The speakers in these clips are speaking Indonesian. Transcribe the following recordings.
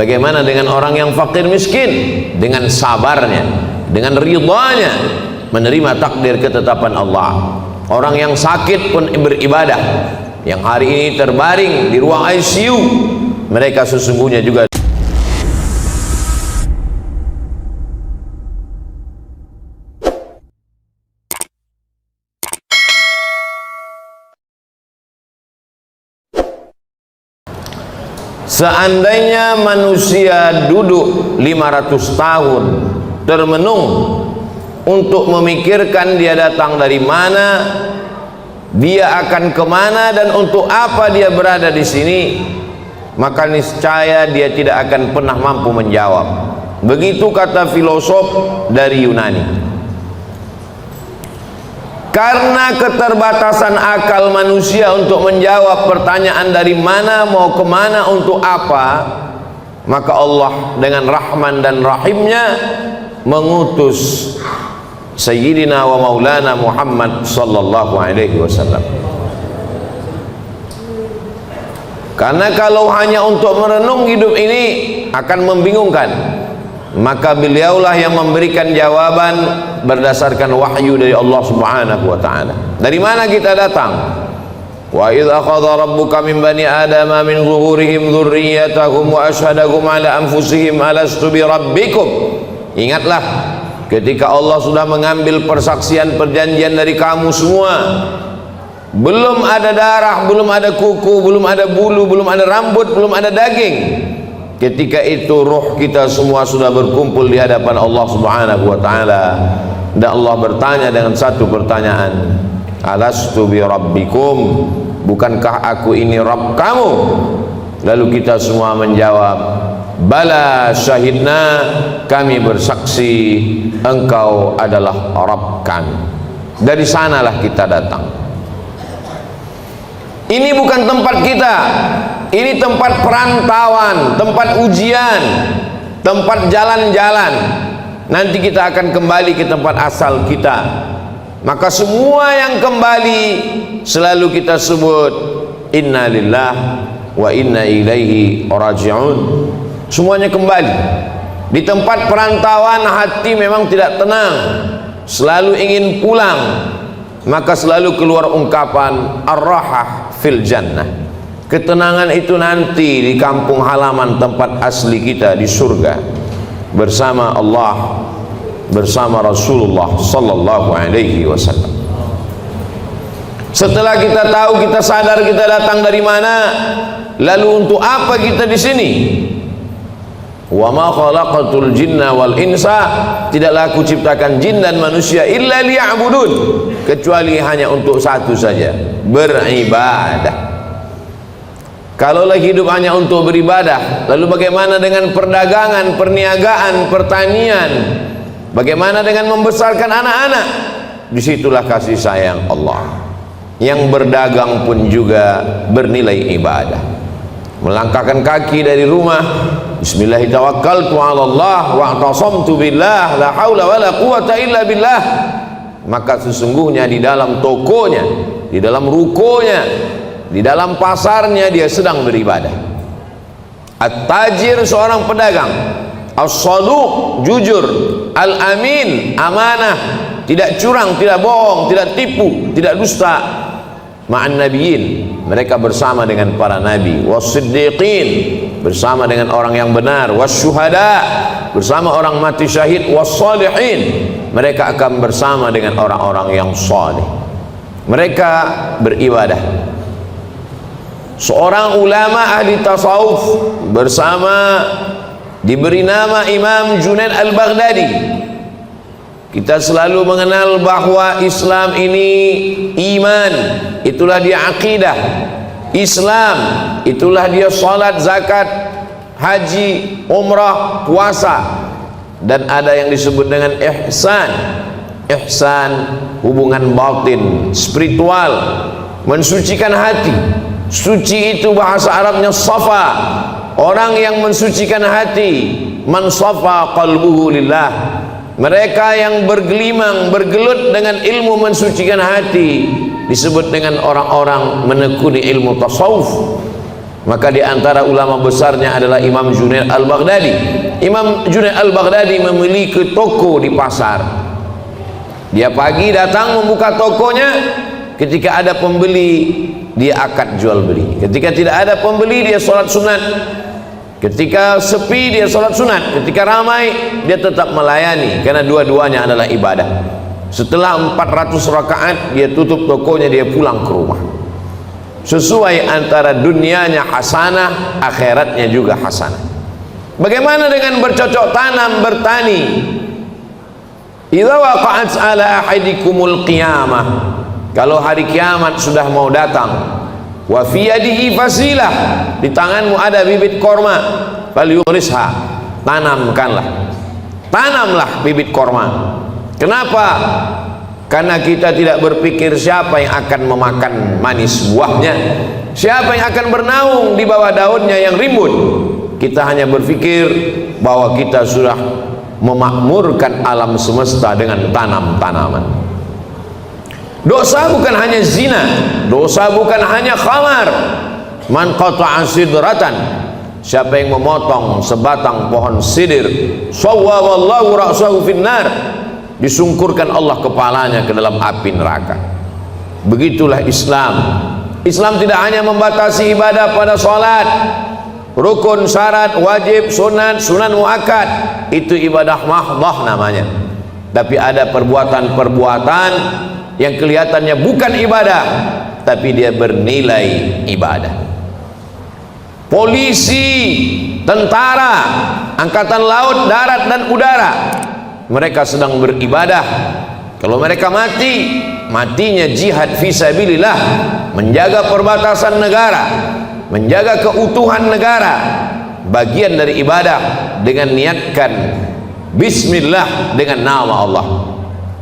Bagaimana dengan orang yang fakir miskin? Dengan sabarnya, dengan ridhanya menerima takdir ketetapan Allah. Orang yang sakit pun beribadah. Yang hari ini terbaring di ruang ICU, mereka sesungguhnya juga seandainya manusia duduk 500 tahun termenung untuk memikirkan dia datang dari mana, dia akan kemana, dan untuk apa dia berada di sini, maka niscaya dia tidak akan pernah mampu menjawab. Begitu kata filosof dari Yunani. Karena keterbatasan akal manusia untuk menjawab pertanyaan dari mana, mau kemana, untuk apa, maka Allah dengan Rahman dan Rahimnya mengutus Sayyidina wa Maulana Muhammad sallallahu alaihi wasallam. Karena kalau hanya untuk merenung hidup ini akan membingungkan, maka beliaulah yang memberikan jawaban berdasarkan wahyu dari Allah Subhanahu wa ta'ala. Dari mana kita datang? Wa idz akhadha rabbuka min bani adama min zuhurihim dzurriyyatahum wa asyhadahum ala anfusihim alastu bi rabbikum. Ingatlah ketika Allah sudah mengambil persaksian perjanjian dari kamu semua. Belum ada darah, belum ada kuku, belum ada bulu, belum ada rambut, belum ada daging. Ketika itu ruh kita semua sudah berkumpul di hadapan Allah Subhanahu wa ta'ala, dan Allah bertanya dengan satu pertanyaan, alastu bi rabbikum, bukankah aku ini Rabb kamu? Lalu kita semua menjawab, bala syahidna, kami bersaksi engkau adalah Rabb kami. Dari sanalah kita datang. Ini bukan tempat kita, ini tempat perantauan, tempat ujian, tempat jalan-jalan. Nanti kita akan kembali ke tempat asal kita. Maka semua yang kembali selalu kita sebut inna lillah wa inna ilaihi raji'un. Semuanya kembali. Di tempat perantauan hati memang tidak tenang, selalu ingin pulang. Maka selalu keluar ungkapan ar-rahah fil jannah. Ketenangan itu nanti di kampung halaman tempat asli kita di surga, bersama Allah, bersama Rasulullah sallallahu alaihi wasallam. Setelah kita tahu, kita sadar kita datang dari mana, lalu untuk apa kita di sini? Wa ma khalaqatul jinna wal insa, tidaklah aku ciptakan jin dan manusia illa liya'budun, kecuali hanya untuk satu saja, beribadah. Kalaulah hidup hanya untuk beribadah, lalu bagaimana dengan perdagangan, perniagaan, pertanian? Bagaimana dengan membesarkan anak-anak? Disitulah kasih sayang Allah. Yang berdagang pun juga bernilai ibadah. Melangkahkan kaki dari rumah, bismillahirrahmanirrahim, wa i'tasamtu billah, la haula wala quwata illa billah. Maka sesungguhnya di dalam tokonya, di dalam rukonya, di dalam pasarnya dia sedang beribadah. At-tajir seorang pedagang, as-saduq jujur, al-amin amanah, tidak curang, tidak bohong, tidak tipu, tidak dusta. Ma'an nabiyyin, mereka bersama dengan para nabi, was-siddiqin, bersama dengan orang yang benar, was-syuhada, bersama orang mati syahid, was-salihin, mereka akan bersama dengan orang-orang yang saleh. Mereka beribadah. Seorang ulama ahli tasawuf bersama, diberi nama Imam Junaid al-Baghdadi. Kita selalu mengenal bahwa Islam ini iman, itulah dia akidah. Islam itulah dia salat, zakat, haji, umrah, puasa. Dan ada yang disebut dengan ihsan. Ihsan hubungan batin, spiritual, mensucikan hati. Suci itu bahasa Arabnya safa. Orang yang mensucikan hati, man safa qalbuhu lillah. Mereka yang bergelimang, bergelut dengan ilmu mensucikan hati disebut dengan orang-orang menekuni ilmu tasawuf. Maka di antara ulama besarnya adalah Imam Junaid al-Baghdadi. Imam Junaid al-Baghdadi memiliki toko di pasar. Dia pagi datang membuka tokonya, ketika ada pembeli dia akad jual beli, ketika tidak ada pembeli dia sholat sunat, ketika sepi dia sholat sunat, ketika ramai dia tetap melayani, karena dua-duanya adalah ibadah. Setelah 400 rakaat dia tutup tokonya, dia pulang ke rumah. Sesuai antara dunianya hasanah, akhiratnya juga hasanah. Bagaimana dengan bercocok tanam, bertani? Idza waqa'at ala ahadikumul qiyamah, kalau hari kiamat sudah mau datang, wa fi yadihi fasilah, di tanganmu ada bibit korma, falyughrisha, tanamlah bibit korma. Kenapa? Karena kita tidak berpikir siapa yang akan memakan manis buahnya, siapa yang akan bernaung di bawah daunnya yang rimbun. Kita hanya berpikir bahwa kita sudah memakmurkan alam semesta dengan tanam-tanaman. Dosa bukan hanya zina, dosa bukan hanya khamar. Man qata'a sidratan, siapa yang memotong sebatang pohon sidir, sawwaballahu ra'sahu finnar, disungkurkan Allah kepalanya ke dalam api neraka. Begitulah Islam. Islam tidak hanya membatasi ibadah pada sholat, rukun, syarat, wajib, sunat, sunan muakkad, itu ibadah mahdhah namanya. Tapi ada perbuatan-perbuatan yang kelihatannya bukan ibadah, tapi dia bernilai ibadah. Polisi, tentara, angkatan laut, darat dan udara, mereka sedang beribadah. Kalau mereka mati, matinya jihad fisabilillah, menjaga perbatasan negara, menjaga keutuhan negara, bagian dari ibadah, dengan niatkan bismillah dengan nama Allah.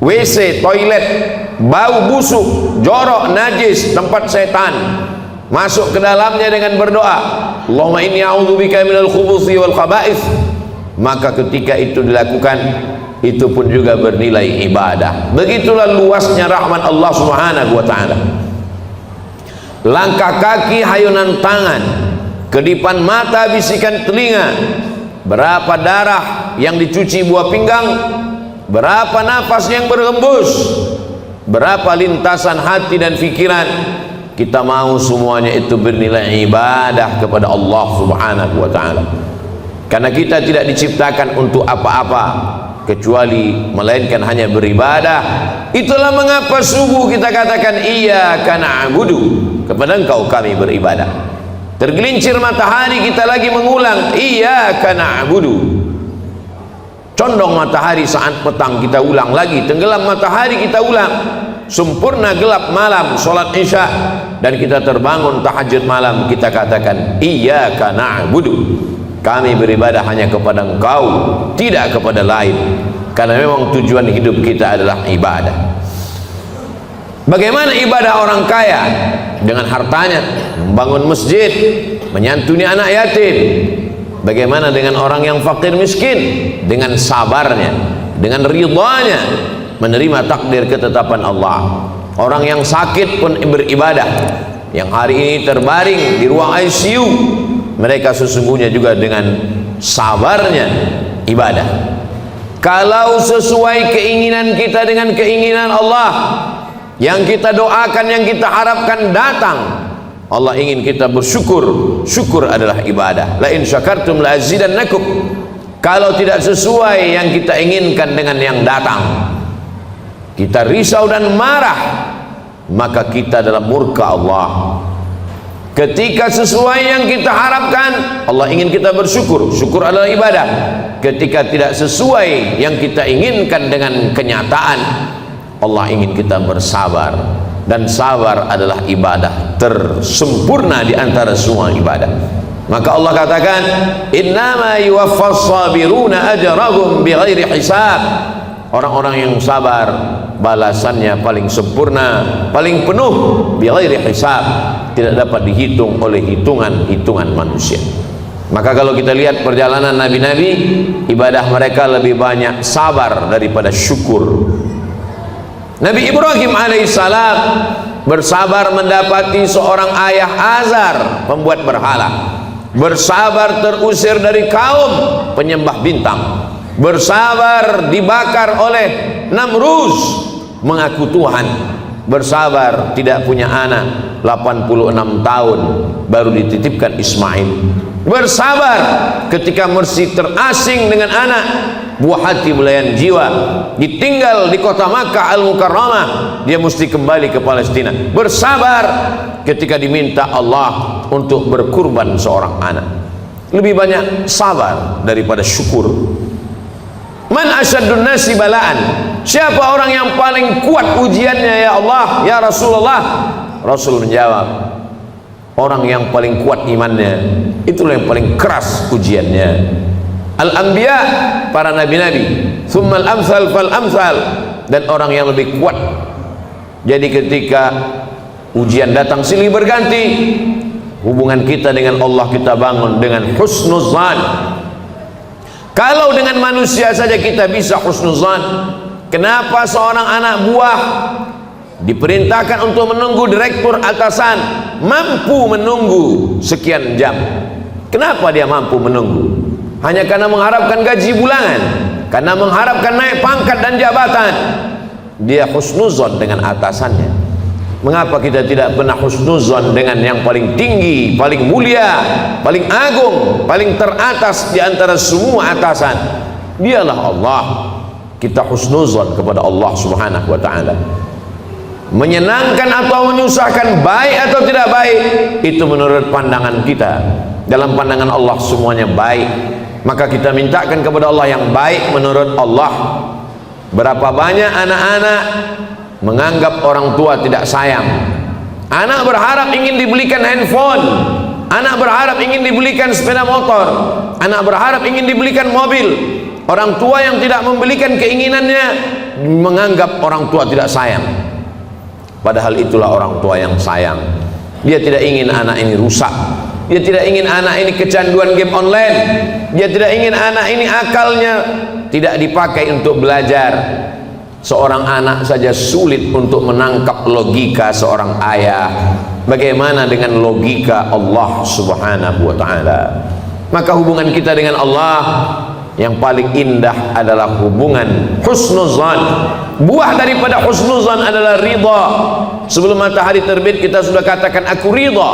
WC, toilet, bau busuk, jorok, najis, tempat setan, masuk ke dalamnya dengan berdoa, Allahumma inni a'udzubika minal khubuthi wal khaba'ith, maka ketika itu dilakukan, itu pun juga bernilai ibadah. Begitulah luasnya rahmat Allah Subhanahu wa ta'ala. Langkah kaki, hayunan tangan, kedipan mata, bisikan telinga, berapa darah yang dicuci buah pinggang, berapa nafas yang berhembus, berapa lintasan hati dan pikiran, kita mau semuanya itu bernilai ibadah kepada Allah Subhanahu wa ta'ala. Karena kita tidak diciptakan untuk apa-apa kecuali melainkan hanya beribadah. Itulah mengapa subuh kita katakan iyyaka na'budu, kepada Engkau kami beribadah. Tergelincir matahari kita lagi mengulang iyyaka na'budu. Condong matahari saat petang kita ulang lagi, tenggelam matahari kita ulang, sempurna gelap malam sholat isya, dan kita terbangun tahajud malam, kita katakan iyyaka na'budu, kami beribadah hanya kepada Engkau, tidak kepada lain. Karena memang tujuan hidup kita adalah ibadah. Bagaimana ibadah orang kaya? Dengan hartanya, membangun masjid, menyantuni anak yatim. Bagaimana dengan orang yang fakir miskin? Dengan sabarnya, dengan ridhanya, menerima takdir ketetapan Allah. Orang yang sakit pun beribadah, yang hari ini terbaring di ruang ICU, mereka sesungguhnya juga dengan sabarnya ibadah. Kalau sesuai keinginan kita dengan keinginan Allah, yang kita doakan, yang kita harapkan datang, Allah ingin kita bersyukur. Syukur adalah ibadah. La in syakartum la azidannakum. Kalau tidak sesuai yang kita inginkan dengan yang datang, kita risau dan marah, maka kita dalam murka Allah. Ketika sesuai yang kita harapkan, Allah ingin kita bersyukur. Syukur adalah ibadah. Ketika tidak sesuai yang kita inginkan dengan kenyataan, Allah ingin kita bersabar. Dan sabar adalah ibadah tersempurna di antara semua ibadah. Maka Allah katakan, innama yuwaffas sabiruna ajrahum bighairi hisab. Orang-orang yang sabar balasannya paling sempurna, paling penuh, bighairi hisab, tidak dapat dihitung oleh hitungan manusia. Maka kalau kita lihat perjalanan nabi-nabi, ibadah mereka lebih banyak sabar daripada syukur. Nabi Ibrahim alaihissalam bersabar mendapati seorang ayah azar pembuat berhala, bersabar terusir dari kaum penyembah bintang, bersabar dibakar oleh Namruz mengaku Tuhan, bersabar tidak punya anak 86 tahun baru dititipkan Ismail, bersabar ketika mesti terasing dengan anak, buah hati belayan jiwa, ditinggal di kota Makkah Al-Mukarramah, dia mesti kembali ke Palestina, bersabar ketika diminta Allah untuk berkurban seorang anak. Lebih banyak sabar daripada syukur. Man asyaddun nasi balaan, siapa orang yang paling kuat ujiannya ya Allah, ya Rasulullah? Rasul menjawab, orang yang paling kuat imannya, itulah yang paling keras ujiannya. Al-anbiya, para nabi-nabi, thumma al-amthal fal-amthal, dan orang yang lebih kuat. Jadi ketika ujian datang silih berganti, hubungan kita dengan Allah kita bangun dengan husnuzan. Kalau dengan manusia saja kita bisa husnuzan, kenapa seorang anak buah diperintahkan untuk menunggu direktur atasan mampu menunggu sekian jam? Kenapa dia mampu menunggu? Hanya karena mengharapkan gaji bulanan, karena mengharapkan naik pangkat dan jabatan. Dia husnuzon dengan atasannya. Mengapa kita tidak pernah husnuzon dengan yang paling tinggi, paling mulia, paling agung, paling teratas di antara semua atasan? Dialah Allah. Kita husnuzon kepada Allah Subhanahu wa ta'ala. Menyenangkan atau menyusahkan, baik atau tidak baik, itu menurut pandangan kita. Dalam pandangan Allah semuanya baik. Maka kita mintakan kepada Allah yang baik menurut Allah. Berapa banyak anak-anak menganggap orang tua tidak sayang. Anak berharap ingin dibelikan handphone, anak berharap ingin dibelikan sepeda motor, anak berharap ingin dibelikan mobil. Orang tua yang tidak membelikan keinginannya menganggap orang tua tidak sayang. Padahal itulah orang tua yang sayang. Dia tidak ingin anak ini rusak, dia tidak ingin anak ini kecanduan game online, dia tidak ingin anak ini akalnya tidak dipakai untuk belajar. Seorang anak saja sulit untuk menangkap logika seorang ayah, bagaimana dengan logika Allah Subhanahu wa ta'ala? Maka hubungan kita dengan Allah yang paling indah adalah hubungan husnuzan. Buah daripada husnuzan adalah ridha. Sebelum matahari terbit kita sudah katakan aku ridha,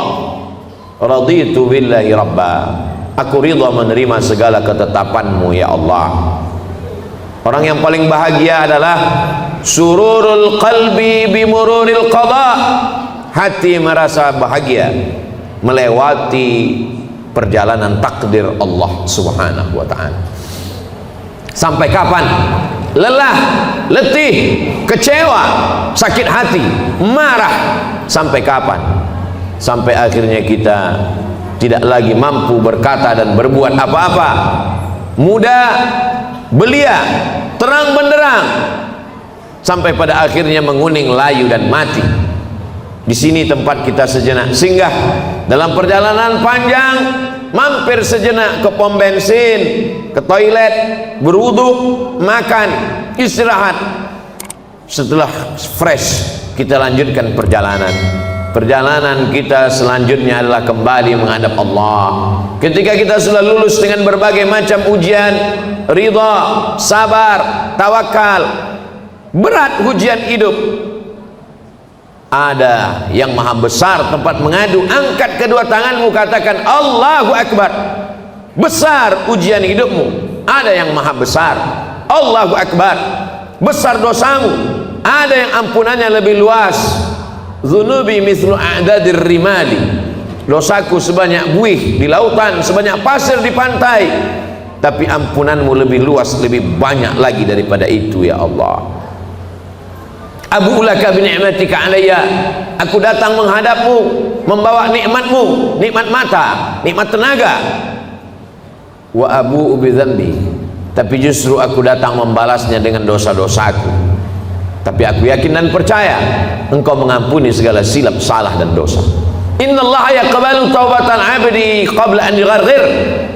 raditu billahi rabba, aku ridha menerima segala ketetapanmu ya Allah. Orang yang paling bahagia adalah sururul qalbi bimururil qada, hati merasa bahagia melewati perjalanan takdir Allah Subhanahu wa ta'ala. Sampai kapan? Lelah, letih, kecewa, sakit hati, marah. Sampai kapan? Sampai akhirnya kita tidak lagi mampu berkata dan berbuat apa-apa. Muda, belia, terang benderang, sampai pada akhirnya menguning, layu dan mati. Di sini tempat kita sejenak singgah dalam perjalanan panjang, mampir sejenak ke pom bensin, ke toilet, berwudu, makan, istirahat. Setelah fresh kita lanjutkan perjalanan. Perjalanan kita selanjutnya adalah kembali menghadap Allah. Ketika kita sudah lulus dengan berbagai macam ujian, ridha, sabar, tawakal, berat ujian hidup, ada yang maha besar tempat mengadu. Angkat kedua tanganmu, katakan Allahu Akbar. Besar ujian hidupmu, ada yang maha besar. Allahu Akbar. Besar dosamu, ada yang ampunannya lebih luas. Zunubi mithlu a'dadir rimali, dosaku sebanyak buih di lautan, sebanyak pasir di pantai, tapi ampunanmu lebih luas, lebih banyak lagi daripada itu ya Allah. Abu laka bi ni'matika alayya, aku datang menghadapmu membawa nikmatmu, nikmat mata, nikmat tenaga. Wa abu bi dzambi, tapi justru aku datang membalasnya dengan dosa-dosaku. Tapi aku yakin dan percaya Engkau mengampuni segala silap, salah dan dosa. Innallaha yaqbalu taubatan 'abdi qabla an yugharghir.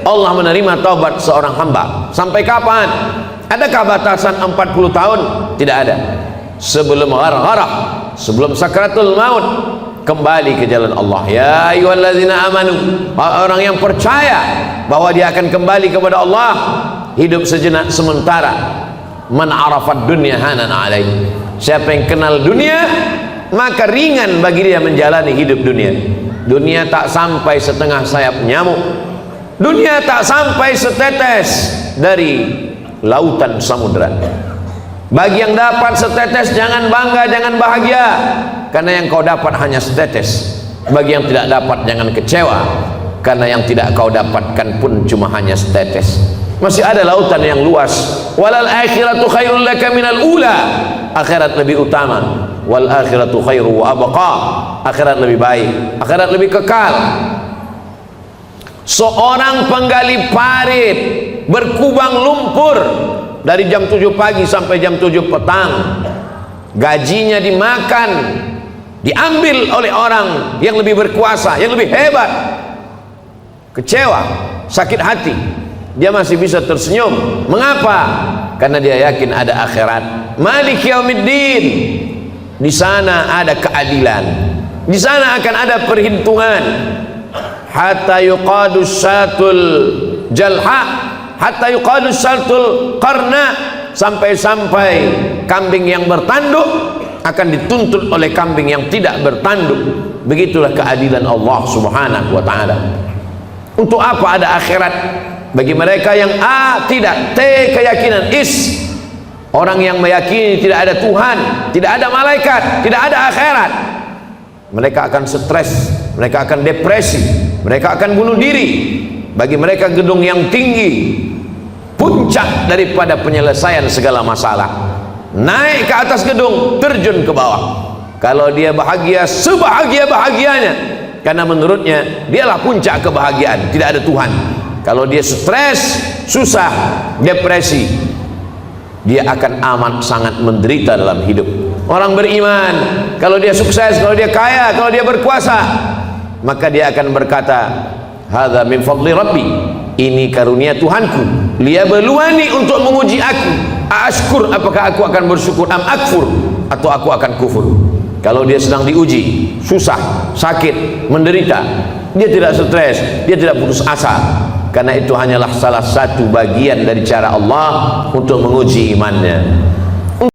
Allah menerima taubat seorang hamba. Sampai kapan? Adakah batasan 40 tahun? Tidak ada. sebelum ghargharah, sebelum sakratul maut, kembali ke jalan Allah. Ya ayyuhallazina amanu, orang yang percaya bahwa dia akan kembali kepada Allah, hidup sejenak sementara. Man arafad dunya hanan alaih, siapa yang kenal dunia maka ringan bagi dia menjalani hidup dunia. Dunia tak sampai setengah sayap nyamuk, dunia tak sampai setetes dari lautan samudra. Bagi yang dapat setetes jangan bangga, jangan bahagia, karena yang kau dapat hanya setetes. Bagi yang tidak dapat jangan kecewa, karena yang tidak kau dapatkan pun cuma hanya setetes. Masih ada lautan yang luas. Walal akhiratu khairul laka minal ula, akhirat lebih utama. Wal akhiratu khairu wa abqa, akhirat lebih baik, akhirat lebih kekal. Seorang penggali parit berkubang lumpur dari jam 7 pagi sampai jam 7 petang, gajinya dimakan, diambil oleh orang yang lebih berkuasa, yang lebih hebat. Kecewa, sakit hati, dia masih bisa tersenyum. Mengapa? Karena dia yakin ada akhirat. Malik yaumiddin, di sana ada keadilan, di sana akan ada perhitungan. Hatta yuqadus satul jalha, hatta yuqadus satul qarna, sampai-sampai kambing yang bertanduk akan dituntut oleh kambing yang tidak bertanduk. Begitulah keadilan Allah subhanahu wa ta'ala. Untuk apa ada akhirat? Bagi mereka yang A, tidak, T, keyakinan, is, orang yang meyakini tidak ada Tuhan, tidak ada malaikat, tidak ada akhirat, mereka akan stres, mereka akan depresi, mereka akan bunuh diri. Bagi mereka gedung yang tinggi puncak daripada penyelesaian segala masalah. Naik ke atas gedung, terjun ke bawah. Kalau dia bahagia, sebahagia-bahagianya, karena menurutnya dialah puncak kebahagiaan, tidak ada Tuhan. Kalau dia stres, susah, depresi, dia akan amat sangat menderita dalam hidup. Orang beriman, kalau dia sukses, kalau dia kaya, kalau dia berkuasa, maka dia akan berkata, hadza min fadli rabbi, ini karunia Tuhanku, liyabluwani, untuk menguji aku, ashkur, apakah aku akan bersyukur, am akfur, atau aku akan kufur. Kalau dia sedang diuji, susah, sakit, menderita, dia tidak stres, dia tidak putus asa, karena itu hanyalah salah satu bagian dari cara Allah untuk menguji imannya.